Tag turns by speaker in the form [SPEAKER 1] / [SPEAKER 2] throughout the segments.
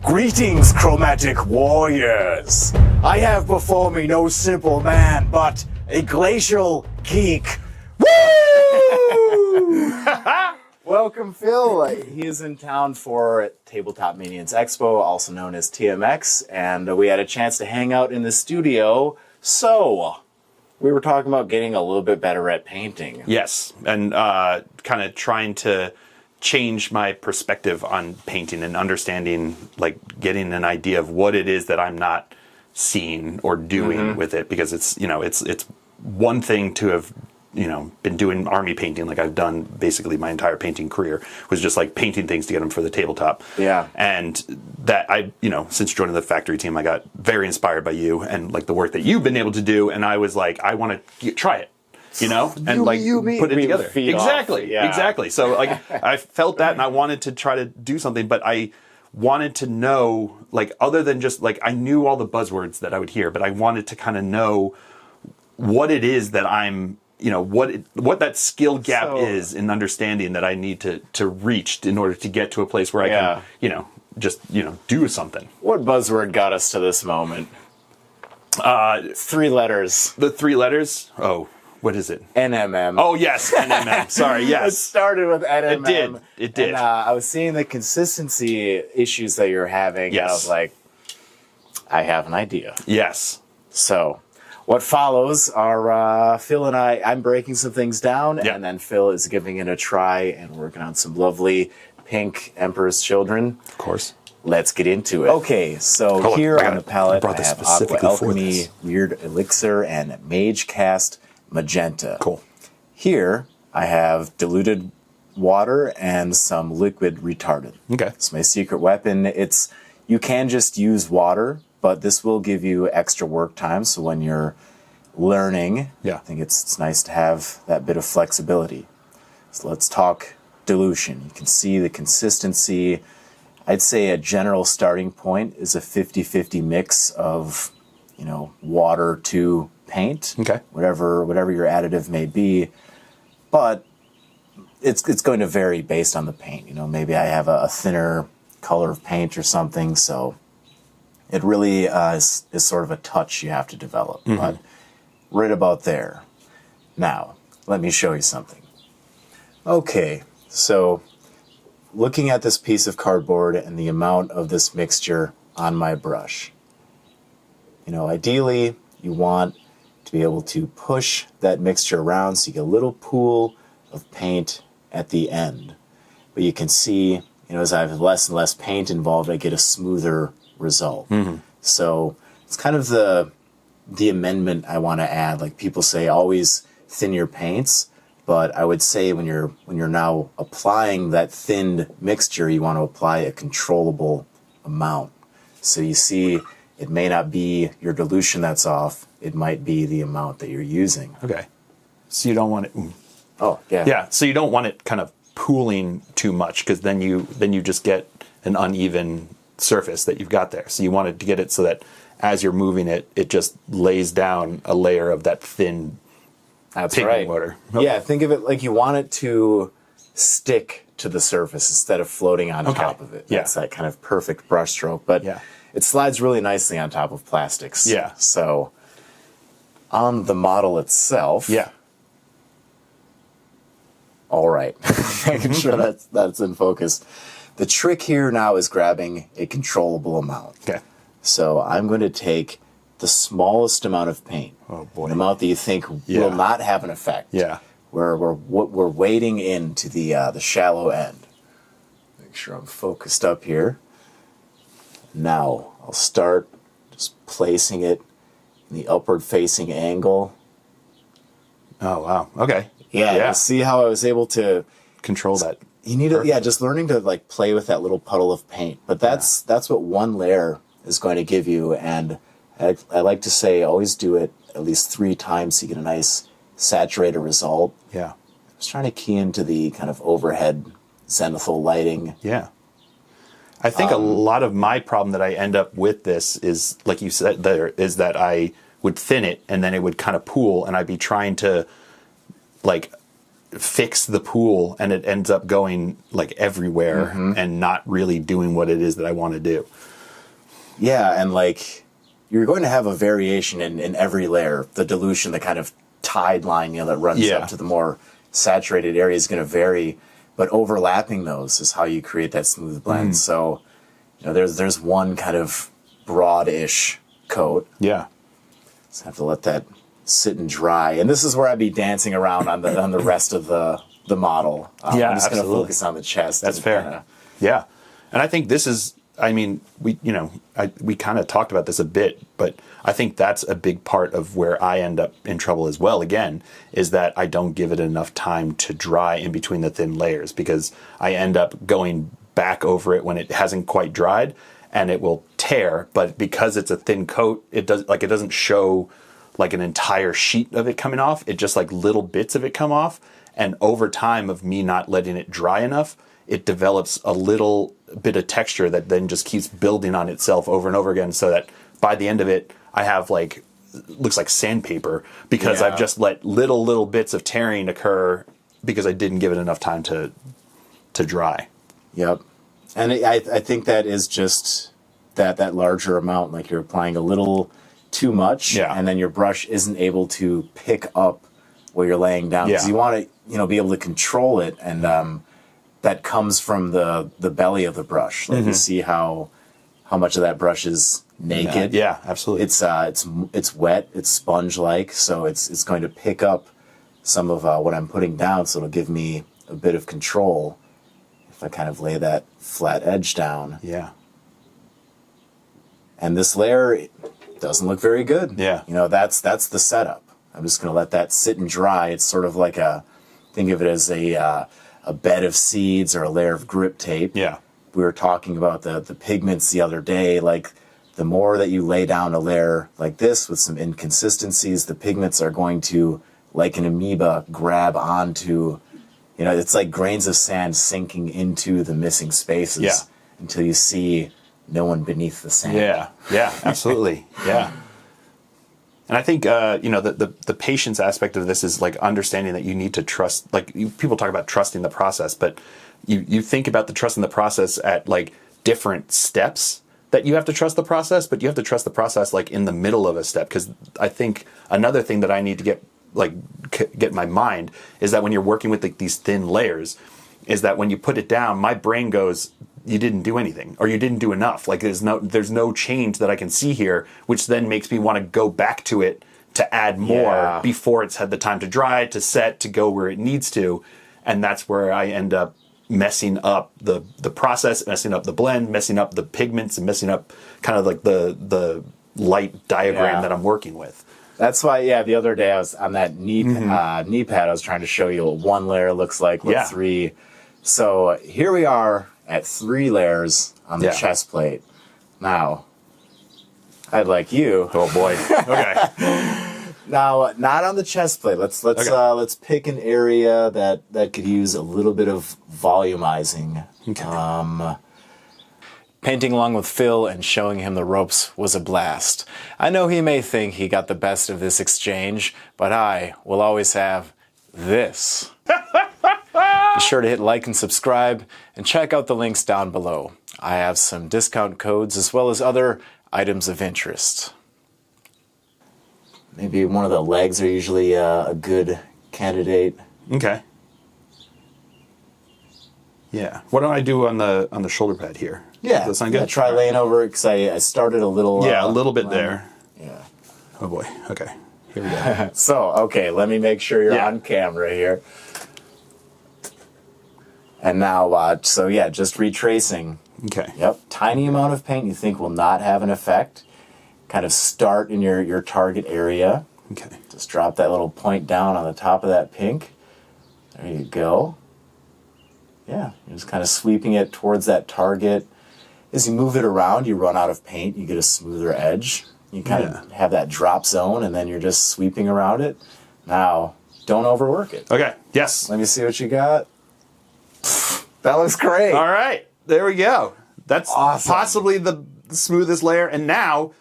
[SPEAKER 1] Greetings, chromatic warriors! I have before me no simple man, but a glacial geek. Woo! Welcome, Phil. He is in town for Tabletop Minions Expo, also known as TMX, and we had a chance to hang out in the studio. So, we were talking about getting a little bit better at painting.
[SPEAKER 2] Yes, and kind of trying to change my perspective on painting and understanding, like getting an idea of what it is that I'm not seeing or doing with it, because it's one thing to have been doing army painting like I've done basically my entire painting career, was just like painting things to get them for the tabletop.
[SPEAKER 1] Yeah.
[SPEAKER 2] And that since joining the factory team, I got very inspired by you and like the work that you've been able to do, and I was like, I want to try it. And put it together. Exactly. So like I felt that, and I wanted to try to do something, but I wanted to know, like, other than just like, I knew all the buzzwords that I would hear, but I wanted to kind of know what it is that I'm, what that skill gap is in understanding that I need to reach in order to get to a place where I can, do something.
[SPEAKER 1] What buzzword got us to this moment? 3 letters.
[SPEAKER 2] The 3 letters? Oh. What is it?
[SPEAKER 1] NMM.
[SPEAKER 2] Oh, yes, NMM. Sorry, yes.
[SPEAKER 1] It started with NMM.
[SPEAKER 2] It did.
[SPEAKER 1] And, I was seeing the consistency issues that you're having, and I was like, I have an idea.
[SPEAKER 2] Yes.
[SPEAKER 1] So, what follows are Phil and I'm breaking some things down, and then Phil is giving it a try and working on some lovely pink Emperor's Children.
[SPEAKER 2] Of course.
[SPEAKER 1] Let's get into it. Okay, so here on the palette, I have Aqua Alchemy, Weird Elixir, and Mage Cast Magenta.
[SPEAKER 2] Cool.
[SPEAKER 1] Here, I have diluted water and some liquid retardant.
[SPEAKER 2] Okay.
[SPEAKER 1] It's my secret weapon. You can just use water, but this will give you extra work time. So when you're learning, I think it's nice to have that bit of flexibility. So let's talk dilution. You can see the consistency. I'd say a general starting point is a 50-50 mix of, water to paint, whatever your additive may be, but it's going to vary based on the paint. Maybe I have a thinner color of paint or something, so it really is sort of a touch you have to develop. But right about there. Now, let me show you something. Okay, so looking at this piece of cardboard and the amount of this mixture on my brush, ideally you want to be able to push that mixture around so you get a little pool of paint at the end. But you can see, as I have less and less paint involved, I get a smoother result. So it's kind of the amendment I want to add. Like people say, always thin your paints, but I would say when you're now applying that thinned mixture, you want to apply a controllable amount. So you see, it may not be your dilution that's off. It might be the amount that you're using.
[SPEAKER 2] Okay. So you don't want it.
[SPEAKER 1] Oh, yeah.
[SPEAKER 2] Yeah. So you don't want it kind of pooling too much, because then you just get an uneven surface that you've got there. So you want it to get it so that as you're moving it, it just lays down a layer of that thin pigment water. Okay.
[SPEAKER 1] Yeah. Think of it like you want it to stick to the surface instead of floating on top of it. That's that kind of perfect brush stroke. But it slides really nicely on top of plastics.
[SPEAKER 2] Yeah.
[SPEAKER 1] So on the model itself.
[SPEAKER 2] Yeah.
[SPEAKER 1] All right. Making sure that's in focus. The trick here now is grabbing a controllable amount.
[SPEAKER 2] Okay.
[SPEAKER 1] So I'm going to take the smallest amount of paint.
[SPEAKER 2] Oh boy.
[SPEAKER 1] An amount that you think will not have an effect.
[SPEAKER 2] Yeah.
[SPEAKER 1] We're wading into the shallow end. Make sure I'm focused up here. Now I'll start just placing it in the upward facing angle.
[SPEAKER 2] Oh wow. Okay.
[SPEAKER 1] Yeah. See how I was able to
[SPEAKER 2] control that.
[SPEAKER 1] You need to, just learning to like play with that little puddle of paint. But that's what one layer is going to give you. And I like to say always do it at least 3 times so you get a nice saturated result.
[SPEAKER 2] Yeah.
[SPEAKER 1] I was trying to key into the kind of overhead zenithal lighting.
[SPEAKER 2] Yeah. I think a lot of my problem that I end up with this is, like you said there, is that I would thin it and then it would kind of pool, and I'd be trying to like fix the pool and it ends up going like everywhere and not really doing what it is that I want to do.
[SPEAKER 1] Yeah, and like you're going to have a variation in every layer. The dilution, the kind of tide line, that runs up to the more saturated area is going to vary, but overlapping those is how you create that smooth blend. So, there's one kind of broad-ish coat.
[SPEAKER 2] Yeah.
[SPEAKER 1] Just have to let that sit and dry. And this is where I'd be dancing around on the rest of the model. I'm just going to focus on the chest.
[SPEAKER 2] That's fair. Yeah. And I think this is, we kind of talked about this a bit, but I think that's a big part of where I end up in trouble as well, again, is that I don't give it enough time to dry in between the thin layers, because I end up going back over it when it hasn't quite dried and it will tear. But because it's a thin coat, it doesn't show like an entire sheet of it coming off. It just like little bits of it come off. And over time of me not letting it dry enough, it develops a little bit of texture that then just keeps building on itself over and over again, so that by the end of it, I have looks like sandpaper, because I've just let little bits of tearing occur because I didn't give it enough time to dry.
[SPEAKER 1] Yep. And I think that is just that larger amount, like you're applying a little too much, and then your brush isn't able to pick up what you're laying down, because you want to be able to control it, and that comes from the belly of the brush. Like you see how much of that brush is naked.
[SPEAKER 2] Yeah, absolutely.
[SPEAKER 1] It's wet, it's sponge-like, so it's going to pick up some of what I'm putting down, so it'll give me a bit of control if I kind of lay that flat edge down.
[SPEAKER 2] Yeah.
[SPEAKER 1] And this layer doesn't look very good.
[SPEAKER 2] Yeah.
[SPEAKER 1] That's the setup. I'm just going to let that sit and dry. It's sort of like think of it as a bed of seeds or a layer of grip tape.
[SPEAKER 2] Yeah.
[SPEAKER 1] We were talking about the pigments the other day. Like, the more that you lay down a layer like this with some inconsistencies, the pigments are going to, like an amoeba, grab onto, it's like grains of sand sinking into the missing spaces until you see no one beneath the sand.
[SPEAKER 2] Yeah, absolutely. Yeah. And I think, the patience aspect of this is like understanding that you need to trust, people talk about trusting the process, but you think about the trust in the process at like different steps that you have to trust the process, but you have to trust the process like in the middle of a step. Because I think another thing that I need to get in my mind is that when you're working with these thin layers, is that when you put it down, my brain goes, you didn't do anything, or you didn't do enough. Like there's no change that I can see here, which then makes me want to go back to it to add more before it's had the time to dry, to set, to go where it needs to. And that's where I end up messing up the process, messing up the blend, messing up the pigments, and messing up kind of like the light diagram that I'm working with.
[SPEAKER 1] That's why, the other day I was on that knee pad, I was trying to show you what one layer looks like with three. So here we are at 3 layers on the chest plate. Now, I'd like you.
[SPEAKER 2] Oh boy. Okay.
[SPEAKER 1] Now, not on the chest plate. Let's pick an area that could use a little bit of volumizing.
[SPEAKER 2] Okay.
[SPEAKER 1] Painting along with Phil and showing him the ropes was a blast. I know he may think he got the best of this exchange, but I will always have this. Be sure to hit like and subscribe, and check out the links down below. I have some discount codes as well as other items of interest. Maybe one of the legs are usually a good candidate.
[SPEAKER 2] Okay. Yeah. What do I do on the shoulder pad here?
[SPEAKER 1] Yeah.
[SPEAKER 2] Does that sound good?
[SPEAKER 1] Try laying over it, because I started a little...
[SPEAKER 2] a little bit there.
[SPEAKER 1] Yeah.
[SPEAKER 2] Oh boy. Okay. Here we go.
[SPEAKER 1] So, okay, let me make sure you're on camera here. And now, just retracing.
[SPEAKER 2] Okay.
[SPEAKER 1] Yep. Tiny amount of paint you think will not have an effect. Kind of start in your target area.
[SPEAKER 2] Okay.
[SPEAKER 1] Just drop that little point down on the top of that pink. There you go. Yeah, you're just kind of sweeping it towards that target. As you move it around, you run out of paint. You get a smoother edge. You kind of have that drop zone, and then you're just sweeping around it. Now, don't overwork it.
[SPEAKER 2] Okay. Yes.
[SPEAKER 1] Let me see what you got. That looks great.
[SPEAKER 2] All right. There we go. That's
[SPEAKER 1] awesome.
[SPEAKER 2] Possibly the smoothest layer. And now,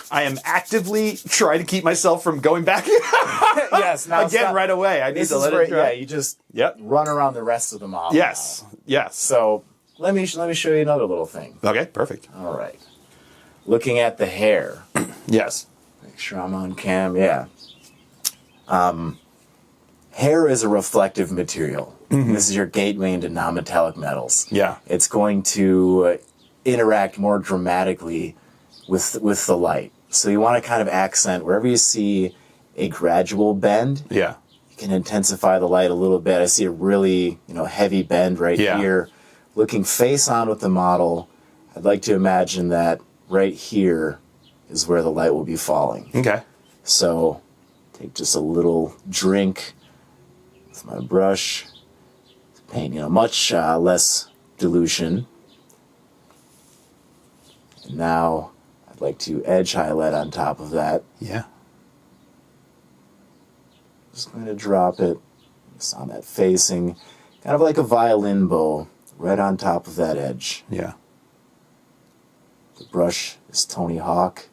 [SPEAKER 2] I am actively trying to keep myself from going back.
[SPEAKER 1] Yes, now
[SPEAKER 2] again right away. I need to let it dry.
[SPEAKER 1] Yeah, you just run around the rest of the model.
[SPEAKER 2] Yes,
[SPEAKER 1] now.
[SPEAKER 2] yes.
[SPEAKER 1] So let me show you another little thing.
[SPEAKER 2] Okay, perfect.
[SPEAKER 1] All right. Looking at the hair.
[SPEAKER 2] Yes.
[SPEAKER 1] Make sure I'm on cam. Yeah. Hair is a reflective material. Mm-hmm. This is your gateway into non-metallic metals.
[SPEAKER 2] Yeah.
[SPEAKER 1] It's going to interact more dramatically with the light. So you want to kind of accent wherever you see a gradual bend.
[SPEAKER 2] Yeah.
[SPEAKER 1] You can intensify the light a little bit. I see a really, heavy bend right here. Looking face on with the model, I'd like to imagine that right here is where the light will be falling.
[SPEAKER 2] Okay.
[SPEAKER 1] So take just a little drink with my brush. Paint, much less dilution. And now I'd like to edge highlight on top of that.
[SPEAKER 2] Yeah.
[SPEAKER 1] Just going to drop it just on that facing, kind of like a violin bow, right on top of that edge.
[SPEAKER 2] Yeah.
[SPEAKER 1] The brush is Tony Hawk,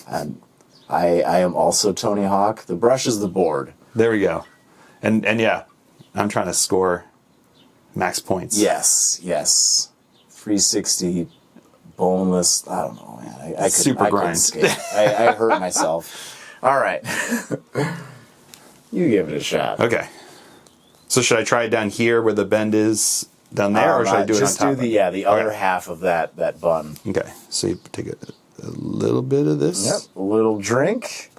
[SPEAKER 1] and I am also Tony Hawk. The brush is the board.
[SPEAKER 2] There we go. And yeah, I'm trying to score max points.
[SPEAKER 1] Yes. 360 boneless. I don't know, man. I
[SPEAKER 2] Super grind.
[SPEAKER 1] I hurt myself. All right. You give it a shot.
[SPEAKER 2] Okay. So should I try it down here where the bend is down there, or should I do it on top?
[SPEAKER 1] Just do the other half of that bun.
[SPEAKER 2] Okay. So you take a little bit of this.
[SPEAKER 1] Yep. A little drink.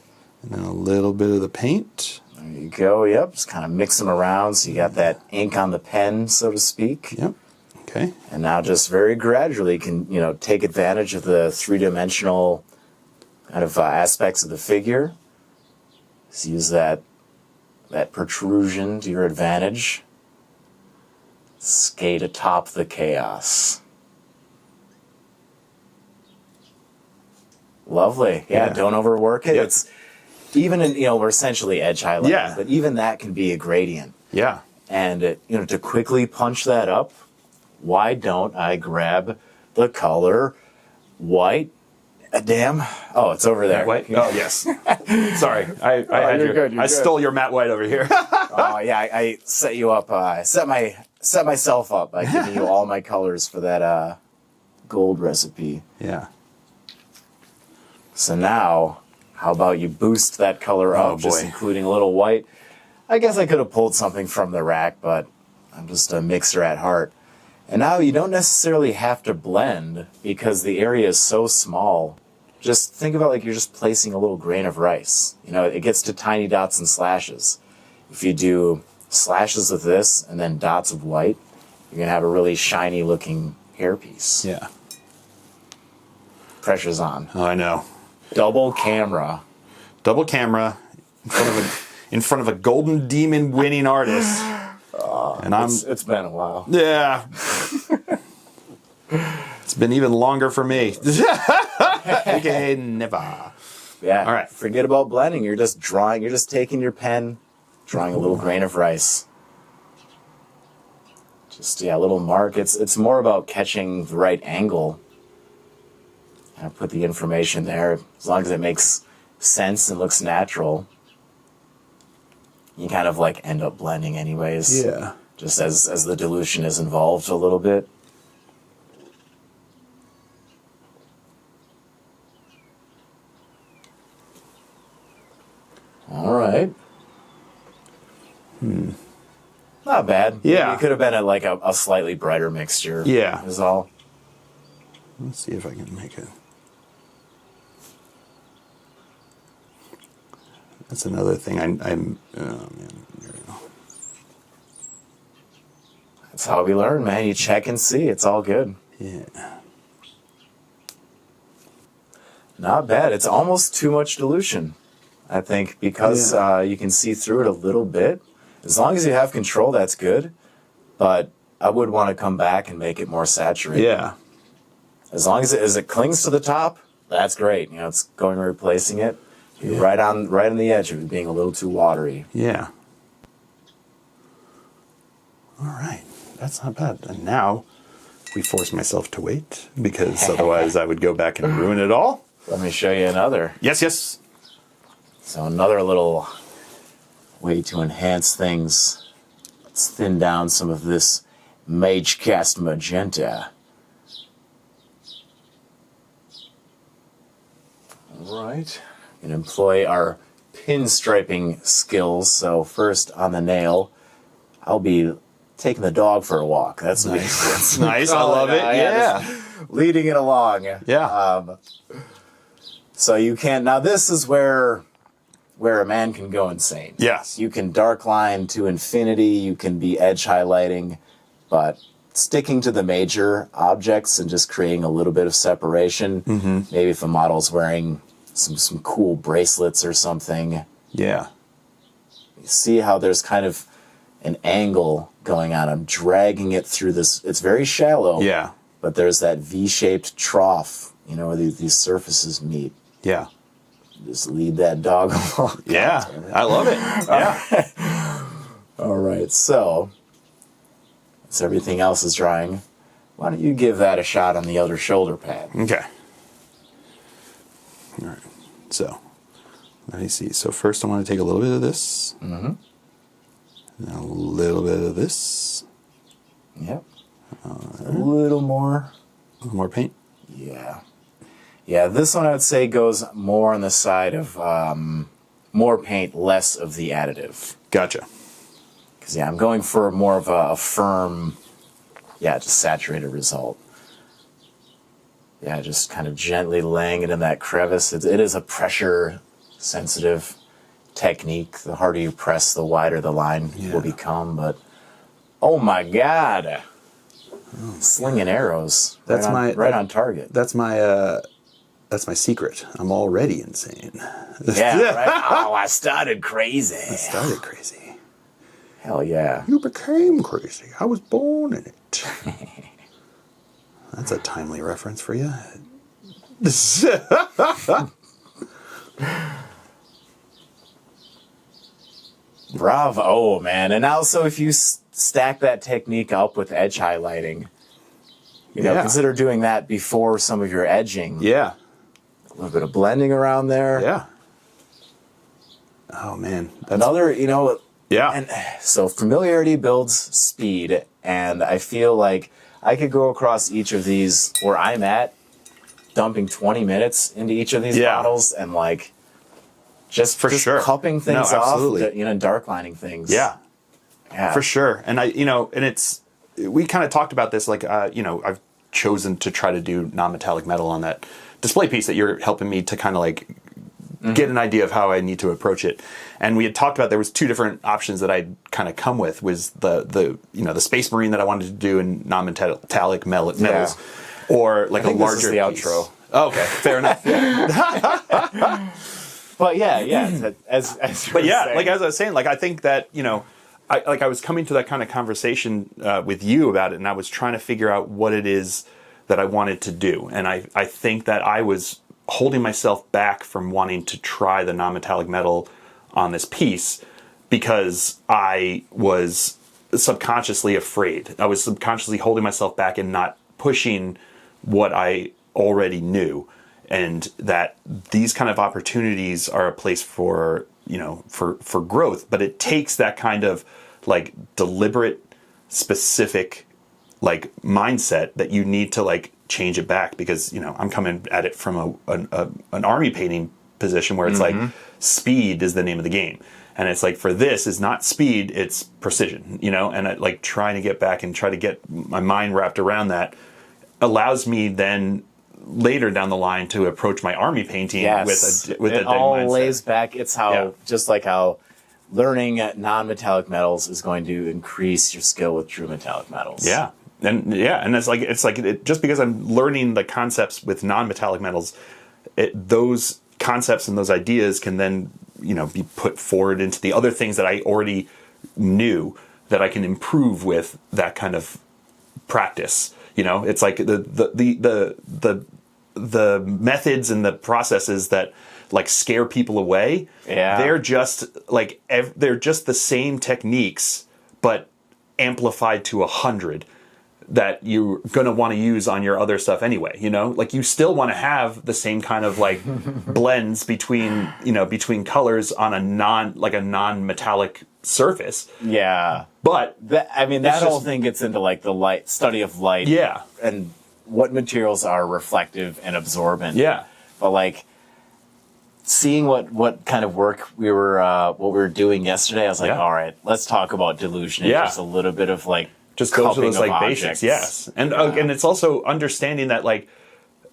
[SPEAKER 2] And then a little bit of the paint.
[SPEAKER 1] There you go. Yep. Just kind of mix them around so you got that ink on the pen, so to speak.
[SPEAKER 2] Yep. Okay.
[SPEAKER 1] And now just very gradually can, take advantage of the three-dimensional kind of aspects of the figure. Just use that protrusion to your advantage. Skate atop the chaos. Lovely. Yeah, don't overwork it. Yep. It's even in, we're essentially edge highlighting, but even that can be a gradient.
[SPEAKER 2] Yeah.
[SPEAKER 1] And, to quickly punch that up, why don't I grab the color white? Damn. Oh, it's over there.
[SPEAKER 2] Matte white? Oh, yes. Sorry. I stole your matte white over here.
[SPEAKER 1] Oh, yeah. I set you up. I set myself up by giving you all my colors for that gold recipe.
[SPEAKER 2] Yeah.
[SPEAKER 1] So now, how about you boost that color up, just including a little white? I guess I could have pulled something from the rack, but I'm just a mixer at heart. And now you don't necessarily have to blend because the area is so small. Just think about like you're just placing a little grain of rice. It gets to tiny dots and slashes. If you do slashes with this and then dots of white, you're going to have a really shiny looking hairpiece.
[SPEAKER 2] Yeah.
[SPEAKER 1] Pressure's on.
[SPEAKER 2] Oh, I know.
[SPEAKER 1] Double camera
[SPEAKER 2] in front of a Golden Demon winning artist. And
[SPEAKER 1] it's been a while.
[SPEAKER 2] Yeah. It's been even longer for me. Okay, never.
[SPEAKER 1] Yeah.
[SPEAKER 2] All right.
[SPEAKER 1] Forget about blending. You're just drawing. You're just taking your pen, drawing a little grain of rice. Just a little mark. It's more about catching the right angle. And I put the information there as long as it makes sense and looks natural. You kind of end up blending anyways.
[SPEAKER 2] Yeah.
[SPEAKER 1] Just as the dilution is involved a little bit. All right. Not bad.
[SPEAKER 2] Yeah.
[SPEAKER 1] It could have been a slightly brighter mixture.
[SPEAKER 2] Yeah.
[SPEAKER 1] Is all.
[SPEAKER 2] Let's see if I can make it. That's another thing. Oh man, there we go.
[SPEAKER 1] That's how we learn, man. You check and see. It's all good.
[SPEAKER 2] Yeah.
[SPEAKER 1] Not bad. It's almost too much dilution, I think, because you can see through it a little bit. As long as you have control, that's good. But I would want to come back and make it more saturated.
[SPEAKER 2] Yeah.
[SPEAKER 1] As long as it clings to the top, that's great. It's going and replacing it. Yeah. Right on the edge of it being a little too watery.
[SPEAKER 2] Yeah. All right. That's not bad. And now we force myself to wait because otherwise I would go back and ruin it all.
[SPEAKER 1] Let me show you another.
[SPEAKER 2] Yes.
[SPEAKER 1] So another little way to enhance things. Let's thin down some of this Mage Cast Magenta. All right. We can employ our pinstriping skills. So first on the nail, I'll be taking the dog for a walk. That's
[SPEAKER 2] nice.
[SPEAKER 1] That's
[SPEAKER 2] nice. I love it. Yeah.
[SPEAKER 1] Leading it along.
[SPEAKER 2] Yeah.
[SPEAKER 1] So you can, now this is where a man can go insane.
[SPEAKER 2] Yes.
[SPEAKER 1] You can dark line to infinity, you can be edge highlighting, but sticking to the major objects and just creating a little bit of separation. Maybe if a model's wearing some cool bracelets or something.
[SPEAKER 2] Yeah.
[SPEAKER 1] You see how there's kind of an angle going on. I'm dragging it through this. It's very shallow.
[SPEAKER 2] Yeah.
[SPEAKER 1] But there's that V-shaped trough, where these surfaces meet.
[SPEAKER 2] Yeah.
[SPEAKER 1] Just lead that dog along.
[SPEAKER 2] Yeah. I love it. Yeah.
[SPEAKER 1] All right. So, as everything else is drying, why don't you give that a shot on the other shoulder pad?
[SPEAKER 2] Okay. All right. So, let me see. So first I want to take a little bit of this. And a little bit of this.
[SPEAKER 1] Yep. A little more.
[SPEAKER 2] A little more paint.
[SPEAKER 1] Yeah. Yeah, this one I would say goes more on the side of more paint, less of the additive.
[SPEAKER 2] Gotcha.
[SPEAKER 1] Because, I'm going for more of a firm, just saturated result. Yeah, just kind of gently laying it in that crevice. It is a pressure-sensitive technique. The harder you press, the wider the line will become. But, oh my God! Slinging arrows.
[SPEAKER 2] That's
[SPEAKER 1] right on target.
[SPEAKER 2] That's my secret. I'm already insane.
[SPEAKER 1] Yeah, right? Oh, I started crazy. Hell yeah.
[SPEAKER 2] You became crazy. I was born in it. That's a timely reference for you.
[SPEAKER 1] Bravo, man. And also if you stack that technique up with edge highlighting, consider doing that before some of your edging.
[SPEAKER 2] Yeah.
[SPEAKER 1] A little bit of blending around there.
[SPEAKER 2] Yeah. Oh, man.
[SPEAKER 1] Another,
[SPEAKER 2] Yeah.
[SPEAKER 1] And so familiarity builds speed, and I feel like I could go across each of these where I'm at, dumping 20 minutes into each of these models, and just cupping things off, dark lining things.
[SPEAKER 2] Yeah. For sure. And we kind of talked about this, I've chosen to try to do non-metallic metal on that display piece that you're helping me to kind of get an idea of how I need to approach it. And we had talked about there was two different options that I'd kind of come with, was the Space Marine that I wanted to do in non-metallic metals, or a larger
[SPEAKER 1] this is the
[SPEAKER 2] piece.
[SPEAKER 1] Outro.
[SPEAKER 2] Oh, okay, fair enough.
[SPEAKER 1] But as
[SPEAKER 2] I was saying, I think that I was coming to that kind of conversation with you about it, and I was trying to figure out what it is that I wanted to do, and I think that I was holding myself back from wanting to try the non-metallic metal on this piece because I was subconsciously afraid. I was subconsciously holding myself back and not pushing what I already knew, and that these kind of opportunities are a place for growth, but it takes that kind of deliberate, specific mindset that you need to change it back, because I'm coming at it from an army painting position where it's speed is the name of the game, and it's for this is not speed, it's precision, and I trying to get back and try to get my mind wrapped around that allows me then later down the line to approach my army painting with a
[SPEAKER 1] it all mindset. Lays back. It's how just like how learning non-metallic metals is going to increase your skill with true metallic metals.
[SPEAKER 2] Yeah. And just because I'm learning the concepts with non-metallic metals, those concepts and those ideas can then be put forward into the other things that I already knew that I can improve with that kind of practice. It's the methods and the processes that scare people away.
[SPEAKER 1] Yeah,
[SPEAKER 2] they're just they're just the same techniques but amplified to 100. that you're going to want to use on your other stuff anyway, you know? Like, you still want to have the same kind of, like, blends between, you know, between colors on a non-metallic surface.
[SPEAKER 1] Yeah.
[SPEAKER 2] But
[SPEAKER 1] that whole thing gets into, like, the study of light.
[SPEAKER 2] Yeah.
[SPEAKER 1] And what materials are reflective and absorbent.
[SPEAKER 2] Yeah.
[SPEAKER 1] But, like, seeing what kind of work we were doing yesterday, I was like, all right, let's talk about dilution.
[SPEAKER 2] Yeah.
[SPEAKER 1] Just a little bit of, like,
[SPEAKER 2] just go to those like basics, yes, and it's also understanding that, like,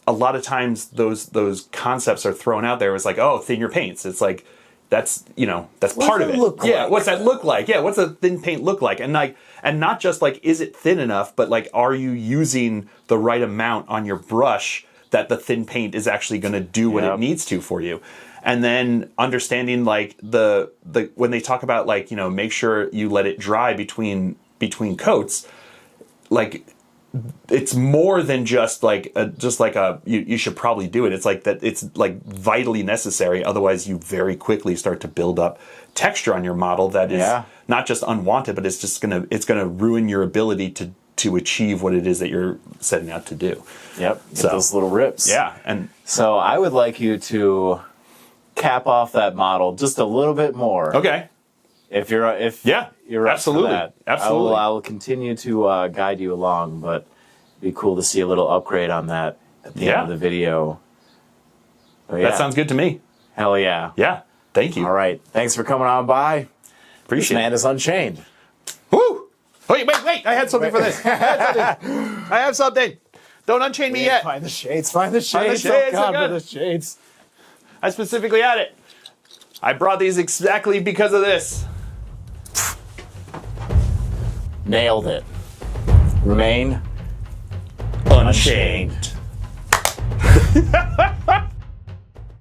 [SPEAKER 2] a lot of times those concepts are thrown out there as like, oh, thin your paints. It's like that's part of it. Yeah, what's that look like? Yeah, what's a thin paint look like? And not just like, is it thin enough, but like, are you using the right amount on your brush that the thin paint is actually going to do what it needs to for you? And then understanding, like, the when they talk about, like, you know, make sure you let it dry between coats, like, it's more than just like you should probably do it. It's like that. It's like vitally necessary. Otherwise, you very quickly start to build up texture on your model that is not just unwanted, but it's gonna ruin your ability to achieve what it is that you're setting out to do.
[SPEAKER 1] Yep. Get those little rips.
[SPEAKER 2] Yeah. And
[SPEAKER 1] so I would like you to cap off that model just a little bit more.
[SPEAKER 2] Okay.
[SPEAKER 1] If you're
[SPEAKER 2] absolutely
[SPEAKER 1] up for that. I will continue to guide you along, but it'd be cool to see a little upgrade on that at the end of the video.
[SPEAKER 2] That sounds good to me.
[SPEAKER 1] Hell yeah.
[SPEAKER 2] Yeah. Thank you.
[SPEAKER 1] All right. Thanks for coming on by.
[SPEAKER 2] Appreciate it.
[SPEAKER 1] This man is Unchained.
[SPEAKER 2] Woo! Wait. I had something for this. I have something. Don't unchain me yet.
[SPEAKER 1] Find the shades. Oh, God, for the shades.
[SPEAKER 2] I specifically had it. I brought these exactly because of this.
[SPEAKER 1] Nailed it. Remain
[SPEAKER 2] unchained.